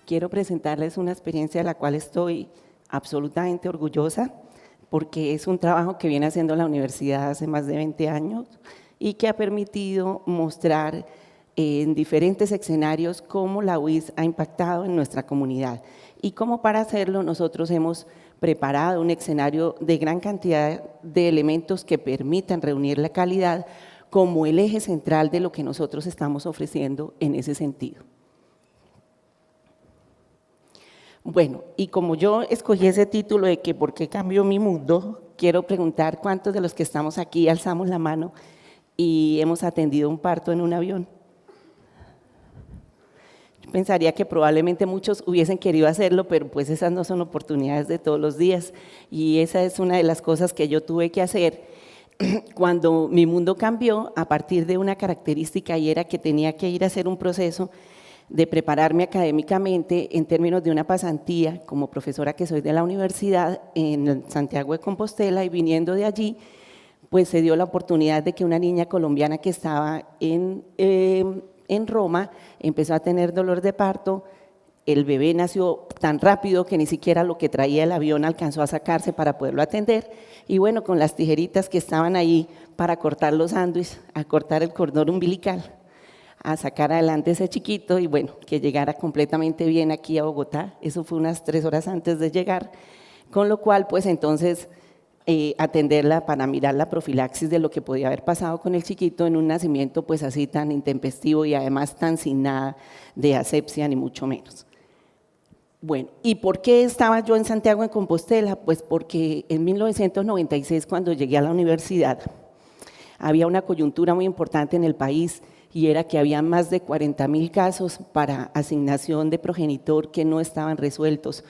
quiero presentarles una experiencia de la cual estoy absolutamente orgullosa, porque es un trabajo que viene haciendo la universidad hace más de 20 años y que ha permitido mostrar en diferentes escenarios cómo la UIS ha impactado en nuestra comunidad. Y cómo para hacerlo nosotros hemos preparado un escenario de gran cantidad de elementos que permitan reunir la calidad como el eje central de lo que nosotros estamos ofreciendo en ese sentido. Bueno, y como yo escogí ese título de que ¿por qué cambió mi mundo?, quiero preguntar cuántos de los que estamos aquí alzamos la mano y hemos atendido un parto en un avión. Yo pensaría que probablemente muchos hubiesen querido hacerlo, pero pues esas no son oportunidades de todos los días y esa es una de las cosas que yo tuve que hacer cuando mi mundo cambió a partir de una característica y era que tenía que ir a hacer un proceso de prepararme académicamente en términos de una pasantía como profesora que soy de la universidad en Santiago de Compostela, y viniendo de allí, pues se dio la oportunidad de que una niña colombiana que estaba en Roma empezó a tener dolor de parto. El bebé nació tan rápido que ni siquiera lo que traía el avión alcanzó a sacarse para poderlo atender, y bueno, con las tijeritas que estaban ahí para cortar los sándwiches, a cortar el cordón umbilical, a sacar adelante ese chiquito y bueno, que llegara completamente bien aquí a Bogotá. Eso fue unas 3 horas antes de llegar, con lo cual pues entonces atenderla para mirar la profilaxis de lo que podía haber pasado con el chiquito en un nacimiento pues así tan intempestivo y además tan sin nada de asepsia ni mucho menos. Bueno, ¿y por qué estaba yo en Santiago de Compostela? Pues porque en 1996, cuando llegué a la universidad, había una coyuntura muy importante en el país y era que había más de 40.000 casos para asignación de progenitor que no estaban resueltos.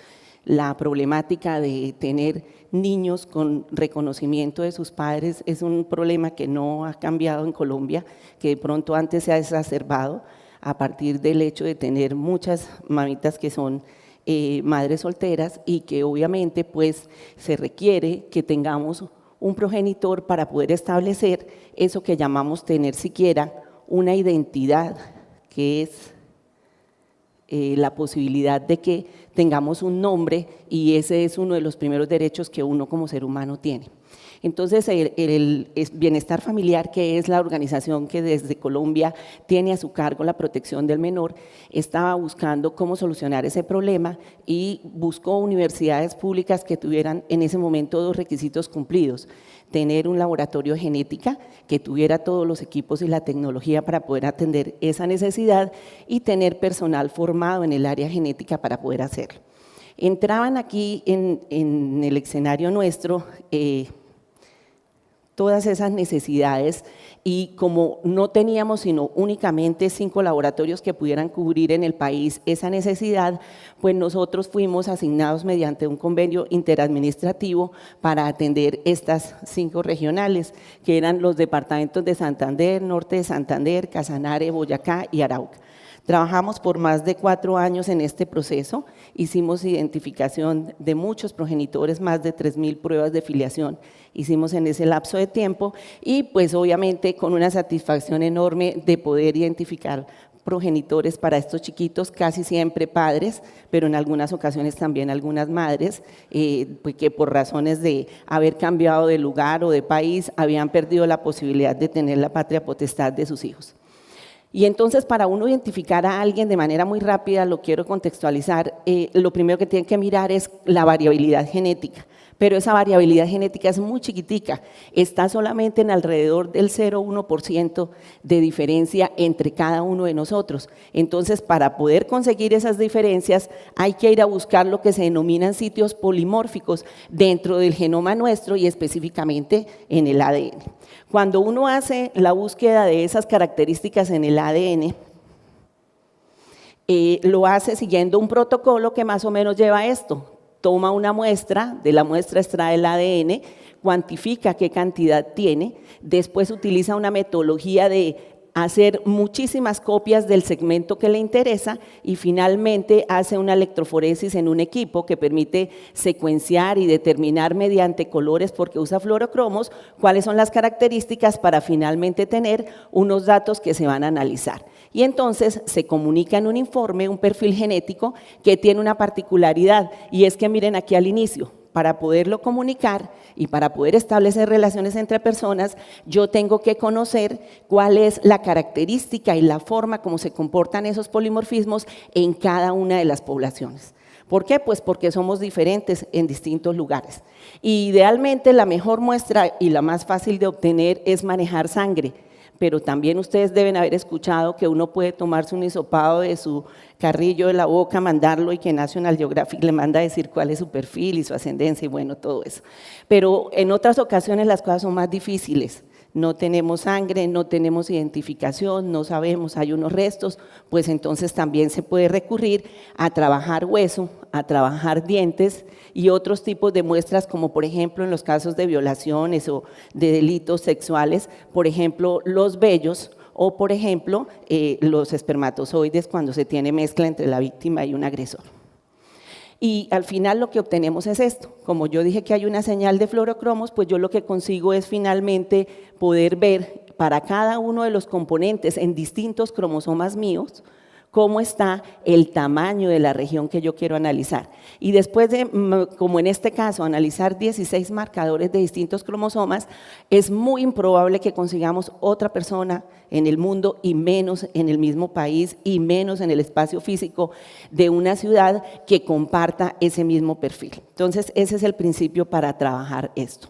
La problemática de tener niños con reconocimiento de sus padres es un problema que no ha cambiado en Colombia, que de pronto antes se ha exacerbado a partir del hecho de tener muchas mamitas que son madres solteras y que obviamente pues se requiere que tengamos un progenitor para poder establecer eso que llamamos tener siquiera una identidad, que es la posibilidad de que tengamos un nombre, y ese es uno de los primeros derechos que uno como ser humano tiene. Entonces, el Bienestar Familiar, que es la organización que desde Colombia tiene a su cargo la protección del menor, estaba buscando cómo solucionar ese problema y buscó universidades públicas que tuvieran en ese momento 2 requisitos cumplidos: tener un laboratorio de genética que tuviera todos los equipos y la tecnología para poder atender esa necesidad, y tener personal formado en el área genética para poder hacerlo. Entraban aquí en el escenario nuestro todas esas necesidades, y como no teníamos sino únicamente 5 laboratorios que pudieran cubrir en el país esa necesidad, pues nosotros fuimos asignados mediante un convenio interadministrativo para atender estas 5 regionales, que eran los departamentos de Santander, Norte de Santander, Casanare, Boyacá y Arauca. Trabajamos por más de 4 años en este proceso, hicimos identificación de muchos progenitores, más de 3.000 pruebas de filiación hicimos en ese lapso de tiempo, y pues obviamente con una satisfacción enorme de poder identificar progenitores para estos chiquitos, casi siempre padres, pero en algunas ocasiones también algunas madres, pues que por razones de haber cambiado de lugar o de país habían perdido la posibilidad de tener la patria potestad de sus hijos. Y entonces, para uno identificar a alguien de manera muy rápida, lo quiero contextualizar, lo primero que tienen que mirar es la variabilidad genética, pero esa variabilidad genética es muy chiquitica, está solamente en alrededor del 0,1% de diferencia entre cada uno de nosotros. Entonces, para poder conseguir esas diferencias, hay que ir a buscar lo que se denominan sitios polimórficos dentro del genoma nuestro y específicamente en el ADN. Cuando uno hace la búsqueda de esas características en el ADN, lo hace siguiendo un protocolo que más o menos lleva esto. Toma una muestra, de la muestra extrae el ADN, cuantifica qué cantidad tiene, después utiliza una metodología de hacer muchísimas copias del segmento que le interesa y finalmente hace una electroforesis en un equipo que permite secuenciar y determinar mediante colores, porque usa fluorocromos, cuáles son las características para finalmente tener unos datos que se van a analizar. Y entonces se comunica en un informe un perfil genético que tiene una particularidad, y es que miren aquí al inicio, para poderlo comunicar y para poder establecer relaciones entre personas, yo tengo que conocer cuál es la característica y la forma como se comportan esos polimorfismos en cada una de las poblaciones. ¿Por qué? Pues porque somos diferentes en distintos lugares. Y idealmente la mejor muestra y la más fácil de obtener es manejar sangre, pero también ustedes deben haber escuchado que uno puede tomarse un hisopado de su carrillo de la boca, mandarlo y que National Geographic le manda a decir cuál es su perfil y su ascendencia y bueno, todo eso. Pero en otras ocasiones las cosas son más difíciles. No tenemos sangre, no tenemos identificación, no sabemos, hay unos restos, pues entonces también se puede recurrir a trabajar hueso, a trabajar dientes y otros tipos de muestras, como por ejemplo en los casos de violaciones o de delitos sexuales, por ejemplo los vellos o por ejemplo los espermatozoides cuando se tiene mezcla entre la víctima y un agresor. Y al final lo que obtenemos es esto. Como yo dije que hay una señal de fluorocromos, pues yo lo que consigo es finalmente poder ver para cada uno de los componentes en distintos cromosomas míos cómo está el tamaño de la región que yo quiero analizar. Y después de, como en este caso, analizar 16 marcadores de distintos cromosomas, es muy improbable que consigamos otra persona en el mundo y menos en el mismo país y menos en el espacio físico de una ciudad que comparta ese mismo perfil. Entonces, ese es el principio para trabajar esto.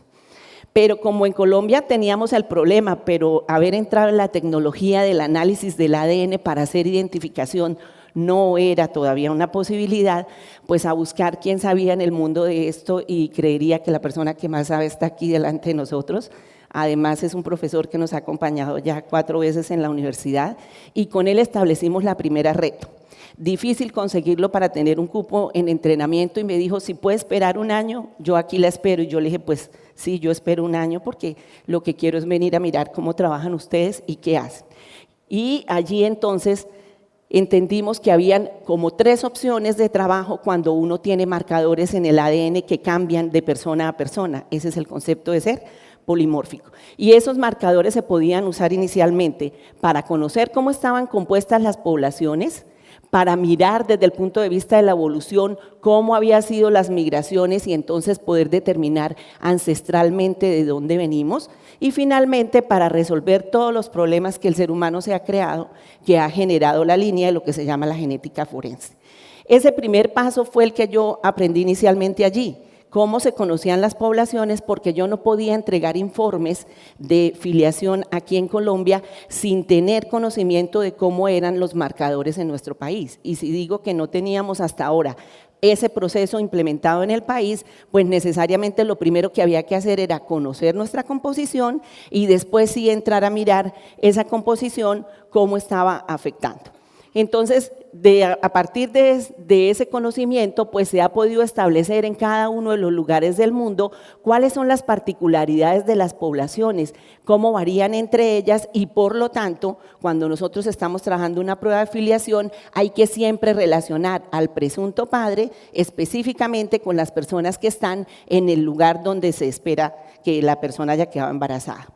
Pero como en Colombia teníamos el problema, pero haber entrado en la tecnología del análisis del ADN para hacer identificación no era todavía una posibilidad, pues a buscar quién sabía en el mundo de esto y creería que la persona que más sabe está aquí delante de nosotros. Además es un profesor que nos ha acompañado ya 4 veces en la universidad y con él establecimos la primera reto. Difícil conseguirlo para tener un cupo en entrenamiento y me dijo, si puede esperar un año, yo aquí la espero. Y yo le dije, pues sí, yo espero un año porque lo que quiero es venir a mirar cómo trabajan ustedes y qué hacen. Y allí entonces entendimos que habían como 3 opciones de trabajo cuando uno tiene marcadores en el ADN que cambian de persona a persona. Ese es el concepto de ser polimórfico. Y esos marcadores se podían usar inicialmente para conocer cómo estaban compuestas las poblaciones, para mirar desde el punto de vista de la evolución cómo habían sido las migraciones y entonces poder determinar ancestralmente de dónde venimos y finalmente para resolver todos los problemas que el ser humano se ha creado, que ha generado la línea de lo que se llama la genética forense. Ese primer paso fue el que yo aprendí inicialmente allí. Cómo se conocían las poblaciones, porque yo no podía entregar informes de filiación aquí en Colombia sin tener conocimiento de cómo eran los marcadores en nuestro país. Y si digo que no teníamos hasta ahora ese proceso implementado en el país, pues necesariamente lo primero que había que hacer era conocer nuestra composición y después sí entrar a mirar esa composición, cómo estaba afectando. Entonces, a partir de ese conocimiento, pues se ha podido establecer en cada uno de los lugares del mundo cuáles son las particularidades de las poblaciones, cómo varían entre ellas y por lo tanto, cuando nosotros estamos trabajando una prueba de filiación, hay que siempre relacionar al presunto padre específicamente con las personas que están en el lugar donde se espera que la persona haya quedado embarazada.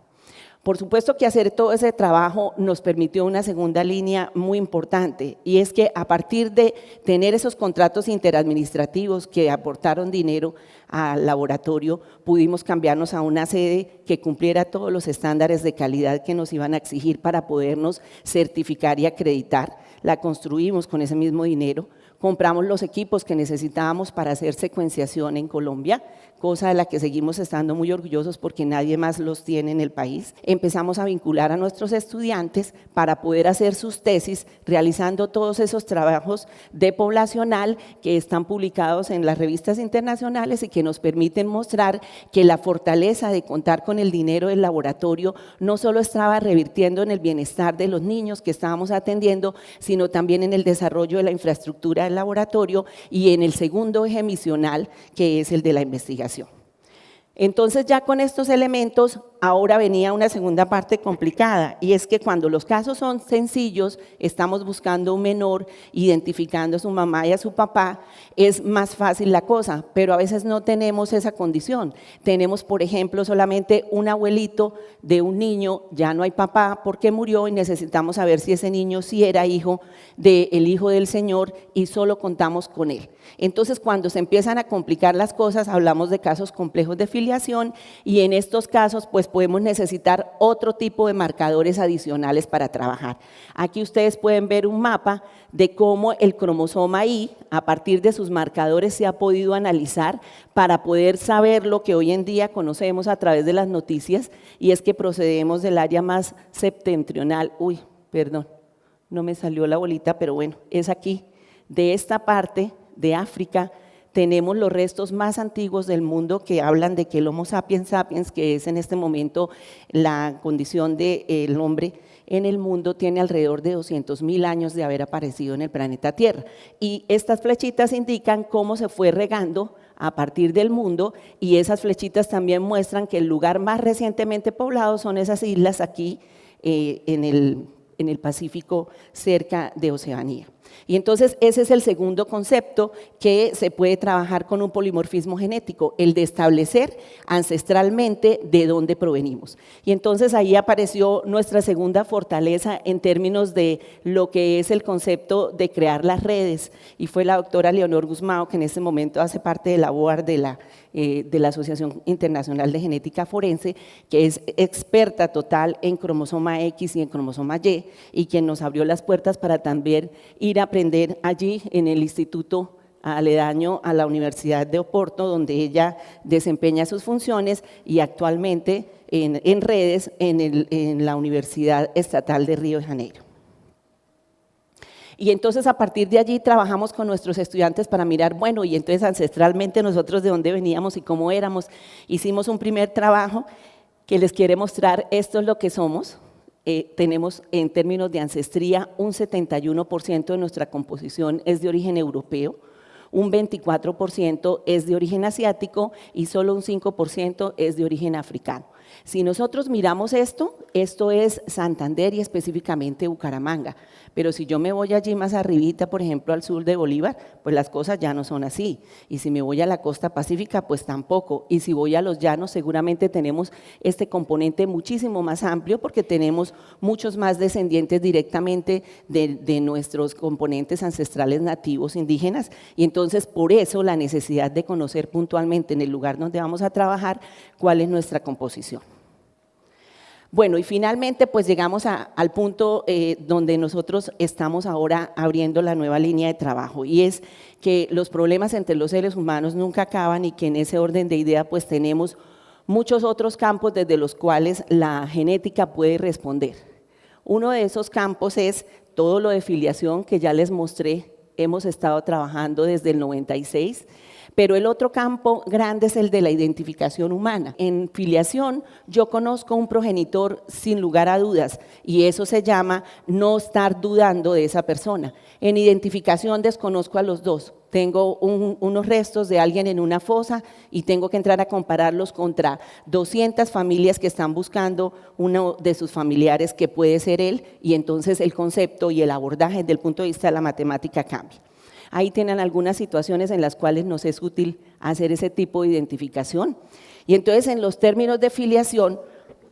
Por supuesto que hacer todo ese trabajo nos permitió una segunda línea muy importante y es que a partir de tener esos contratos interadministrativos que aportaron dinero al laboratorio, pudimos cambiarnos a una sede que cumpliera todos los estándares de calidad que nos iban a exigir para podernos certificar y acreditar. La construimos con ese mismo dinero. Compramos los equipos que necesitábamos para hacer secuenciación en Colombia, cosa de la que seguimos estando muy orgullosos porque nadie más los tiene en el país. Empezamos a vincular a nuestros estudiantes para poder hacer sus tesis, realizando todos esos trabajos de poblacional que están publicados en las revistas internacionales y que nos permiten mostrar que la fortaleza de contar con el dinero del laboratorio no solo estaba revirtiendo en el bienestar de los niños que estábamos atendiendo, sino también en el desarrollo de la infraestructura del laboratorio y en el segundo eje misional, que es el de la investigación. Entonces ya con estos elementos ahora venía una segunda parte complicada, y es que cuando los casos son sencillos, estamos buscando a un menor, identificando a su mamá y a su papá, es más fácil la cosa, pero a veces no tenemos esa condición. Tenemos, por ejemplo, solamente un abuelito de un niño, ya no hay papá porque murió y necesitamos saber si ese niño sí era hijo del hijo del Señor y solo contamos con él. Entonces, cuando se empiezan a complicar las cosas, hablamos de casos complejos de filiación, y en estos casos pues podemos necesitar otro tipo de marcadores adicionales para trabajar. Aquí ustedes pueden ver un mapa de cómo el cromosoma Y, a partir de sus marcadores, se ha podido analizar para poder saber lo que hoy en día conocemos a través de las noticias, y es que procedemos del área más septentrional, perdón, no me salió la bolita, pero bueno, es aquí, de esta parte de África. Tenemos los restos más antiguos del mundo que hablan de que el Homo sapiens sapiens, que es en este momento la condición del hombre en el mundo, tiene alrededor de 200.000 años de haber aparecido en el planeta Tierra. Y estas flechitas indican cómo se fue regando a partir del mundo, y esas flechitas también muestran que el lugar más recientemente poblado son esas islas aquí en el Pacífico, cerca de Oceanía. Y entonces ese es el segundo concepto que se puede trabajar con un polimorfismo genético, el de establecer ancestralmente de dónde provenimos. Y entonces ahí apareció nuestra segunda fortaleza en términos de lo que es el concepto de crear las redes, y fue la doctora Leonor Guzmão, que en este momento hace parte de la board de la Asociación Internacional de Genética Forense, que es experta total en cromosoma X y en cromosoma y quien nos abrió las puertas para también ir a aprender allí en el instituto aledaño a la Universidad de Oporto, donde ella desempeña sus funciones, y actualmente en redes en la Universidad Estatal de Río de Janeiro. Y entonces a partir de allí trabajamos con nuestros estudiantes para mirar, bueno, y entonces ancestralmente nosotros de dónde veníamos y cómo éramos. Hicimos un primer trabajo que les quiere mostrar, esto es lo que somos. Tenemos en términos de ancestría un 71% de nuestra composición es de origen europeo, un 24% es de origen asiático y solo un 5% es de origen africano. Si nosotros miramos esto es Santander y específicamente Bucaramanga, pero si yo me voy allí más arribita, por ejemplo al sur de Bolívar, pues las cosas ya no son así, y si me voy a la costa pacífica, pues tampoco, y si voy a los llanos, seguramente tenemos este componente muchísimo más amplio, porque tenemos muchos más descendientes directamente de nuestros componentes ancestrales nativos indígenas, y entonces por eso la necesidad de conocer puntualmente en el lugar donde vamos a trabajar cuál es nuestra composición. Bueno, y finalmente pues llegamos al punto donde nosotros estamos ahora abriendo la nueva línea de trabajo, y es que los problemas entre los seres humanos nunca acaban, y que en ese orden de idea pues tenemos muchos otros campos desde los cuales la genética puede responder. Uno de esos campos es todo lo de filiación que ya les mostré, hemos estado trabajando desde el 96, pero el otro campo grande es el de la identificación humana. En filiación yo conozco un progenitor sin lugar a dudas, y eso se llama no estar dudando de esa persona. En identificación desconozco a los dos. Tengo unos restos de alguien en una fosa y tengo que entrar a compararlos contra 200 familias que están buscando uno de sus familiares que puede ser él, y entonces el concepto y el abordaje desde el punto de vista de la matemática cambia. Ahí tienen algunas situaciones en las cuales nos es útil hacer ese tipo de identificación. Y entonces en los términos de filiación,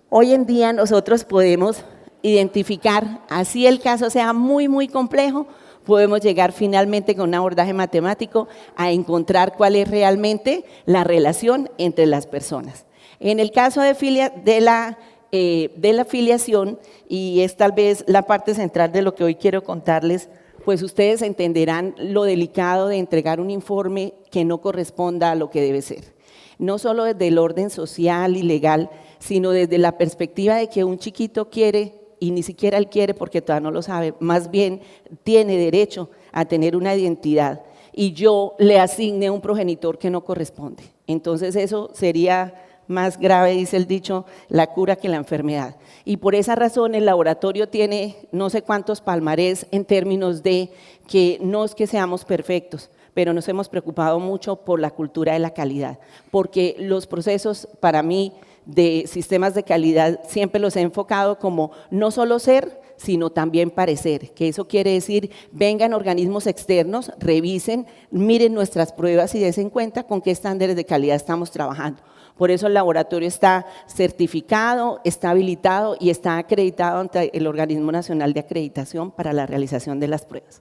hoy en día nosotros podemos identificar, así el caso sea muy, muy complejo, podemos llegar finalmente con un abordaje matemático a encontrar cuál es realmente la relación entre las personas. En el caso de la filiación, y es tal vez la parte central de lo que hoy quiero contarles, pues ustedes entenderán lo delicado de entregar un informe que no corresponda a lo que debe ser. No solo desde el orden social y legal, sino desde la perspectiva de que un chiquito quiere, y ni siquiera él quiere porque todavía no lo sabe, más bien tiene derecho a tener una identidad, y yo le asigne un progenitor que no corresponde. Entonces eso sería más grave, dice el dicho, la cura que la enfermedad. Y por esa razón el laboratorio tiene no sé cuántos palmarés en términos de que no es que seamos perfectos, pero nos hemos preocupado mucho por la cultura de la calidad, porque los procesos para mí de sistemas de calidad siempre los he enfocado como no solo ser, sino también parecer, que eso quiere decir, vengan organismos externos, revisen, miren nuestras pruebas y den cuenta con qué estándares de calidad estamos trabajando. Por eso el laboratorio está certificado, está habilitado y está acreditado ante el Organismo Nacional de Acreditación para la realización de las pruebas.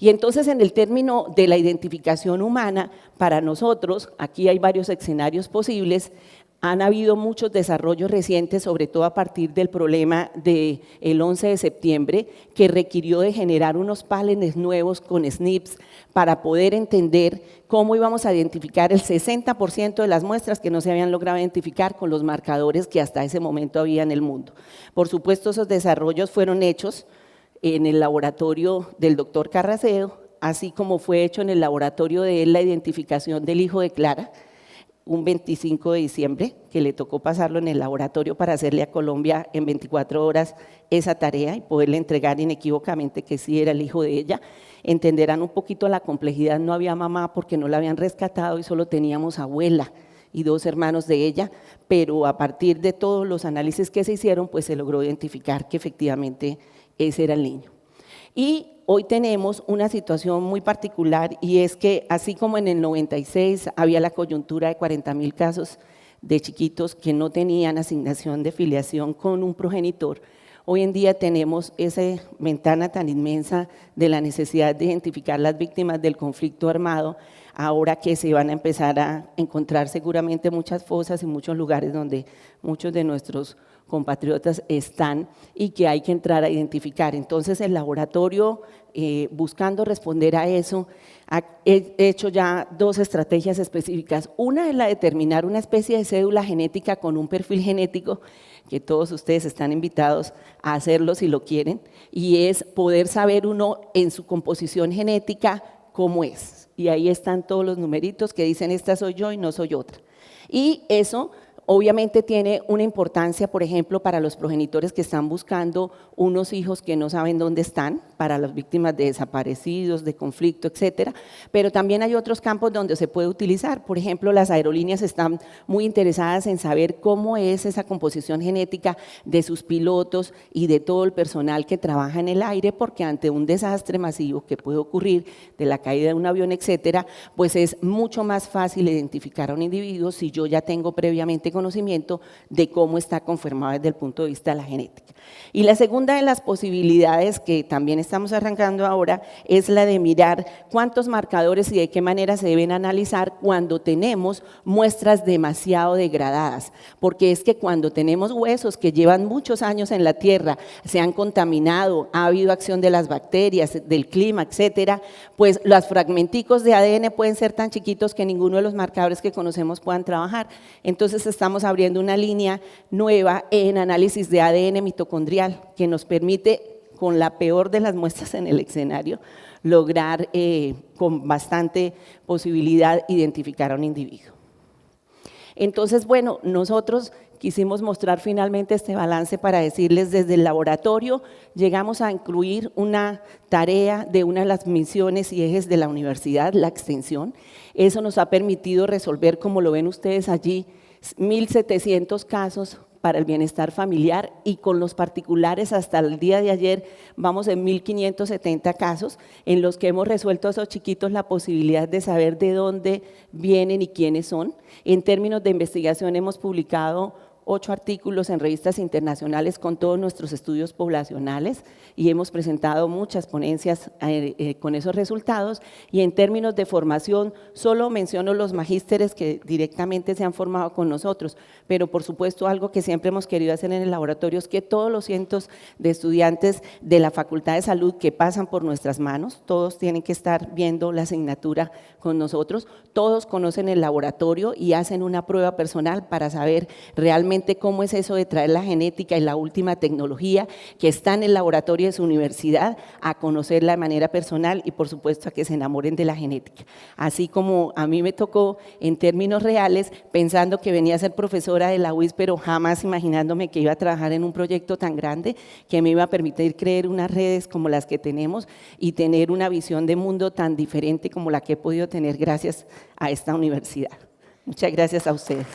Y entonces, en el término de la identificación humana, para nosotros, aquí hay varios escenarios posibles. Han habido muchos desarrollos recientes, sobre todo a partir del problema del 11 de septiembre, que requirió de generar unos paneles nuevos con SNPs para poder entender cómo íbamos a identificar el 60% de las muestras que no se habían logrado identificar con los marcadores que hasta ese momento había en el mundo. Por supuesto, esos desarrollos fueron hechos en el laboratorio del doctor Carracedo, así como fue hecho en el laboratorio de él la identificación del hijo de Clara, un 25 de diciembre, que le tocó pasarlo en el laboratorio para hacerle a Colombia en 24 horas esa tarea y poderle entregar inequívocamente que sí era el hijo de ella. Entenderán un poquito la complejidad, no había mamá porque no la habían rescatado y solo teníamos abuela y 2 hermanos de ella, pero a partir de todos los análisis que se hicieron, pues se logró identificar que efectivamente ese era el niño. Y hoy tenemos una situación muy particular y es que así como en el 96 había la coyuntura de 40.000 casos de chiquitos que no tenían asignación de filiación con un progenitor, hoy en día tenemos esa ventana tan inmensa de la necesidad de identificar las víctimas del conflicto armado, ahora que se van a empezar a encontrar seguramente muchas fosas y muchos lugares donde muchos de nuestros compatriotas están y que hay que entrar a identificar. Entonces, el laboratorio, buscando responder a eso, ha hecho ya 2 estrategias específicas. Una es la de determinar una especie de cédula genética con un perfil genético, que todos ustedes están invitados a hacerlo si lo quieren, y es poder saber uno en su composición genética cómo es. Y ahí están todos los numeritos que dicen esta soy yo y no soy otra. Y eso obviamente tiene una importancia, por ejemplo, para los progenitores que están buscando unos hijos que no saben dónde están, para las víctimas de desaparecidos, de conflicto, etcétera, pero también hay otros campos donde se puede utilizar. Por ejemplo, las aerolíneas están muy interesadas en saber cómo es esa composición genética de sus pilotos y de todo el personal que trabaja en el aire, porque ante un desastre masivo que puede ocurrir de la caída de un avión, etcétera, pues es mucho más fácil identificar a un individuo si yo ya tengo previamente conocimiento de cómo está conformado desde el punto de vista de la genética. Y la segunda de las posibilidades que también estamos arrancando ahora es la de mirar cuántos marcadores y de qué manera se deben analizar cuando tenemos muestras demasiado degradadas, porque es que cuando tenemos huesos que llevan muchos años en la tierra, se han contaminado, ha habido acción de las bacterias, del clima, etcétera, pues los fragmenticos de ADN pueden ser tan chiquitos que ninguno de los marcadores que conocemos puedan trabajar. Entonces estamos abriendo una línea nueva en análisis de ADN mitocondrial que nos permite, con la peor de las muestras en el escenario, lograr con bastante posibilidad identificar a un individuo. Entonces, bueno, nosotros quisimos mostrar finalmente este balance para decirles desde el laboratorio llegamos a incluir una tarea de una de las misiones y ejes de la universidad, la extensión. Eso nos ha permitido resolver, como lo ven ustedes allí, 1.700 casos para el bienestar familiar y con los particulares hasta el día de ayer vamos en 1.570 casos en los que hemos resuelto a esos chiquitos la posibilidad de saber de dónde vienen y quiénes son. En términos de investigación hemos publicado 8 artículos en revistas internacionales con todos nuestros estudios poblacionales y hemos presentado muchas ponencias con esos resultados. Y en términos de formación, solo menciono los magísteres que directamente se han formado con nosotros, pero por supuesto algo que siempre hemos querido hacer en el laboratorio es que todos los cientos de estudiantes de la Facultad de Salud que pasan por nuestras manos, todos tienen que estar viendo la asignatura con nosotros, todos conocen el laboratorio y hacen una prueba personal para saber realmente cómo es eso de traer la genética y la última tecnología que está en el laboratorio de su universidad a conocerla de manera personal y por supuesto a que se enamoren de la genética. Así como a mí me tocó en términos reales, pensando que venía a ser profesora de la UIS, pero jamás imaginándome que iba a trabajar en un proyecto tan grande que me iba a permitir crear unas redes como las que tenemos y tener una visión de mundo tan diferente como la que he podido tener gracias a esta universidad. Muchas gracias a ustedes.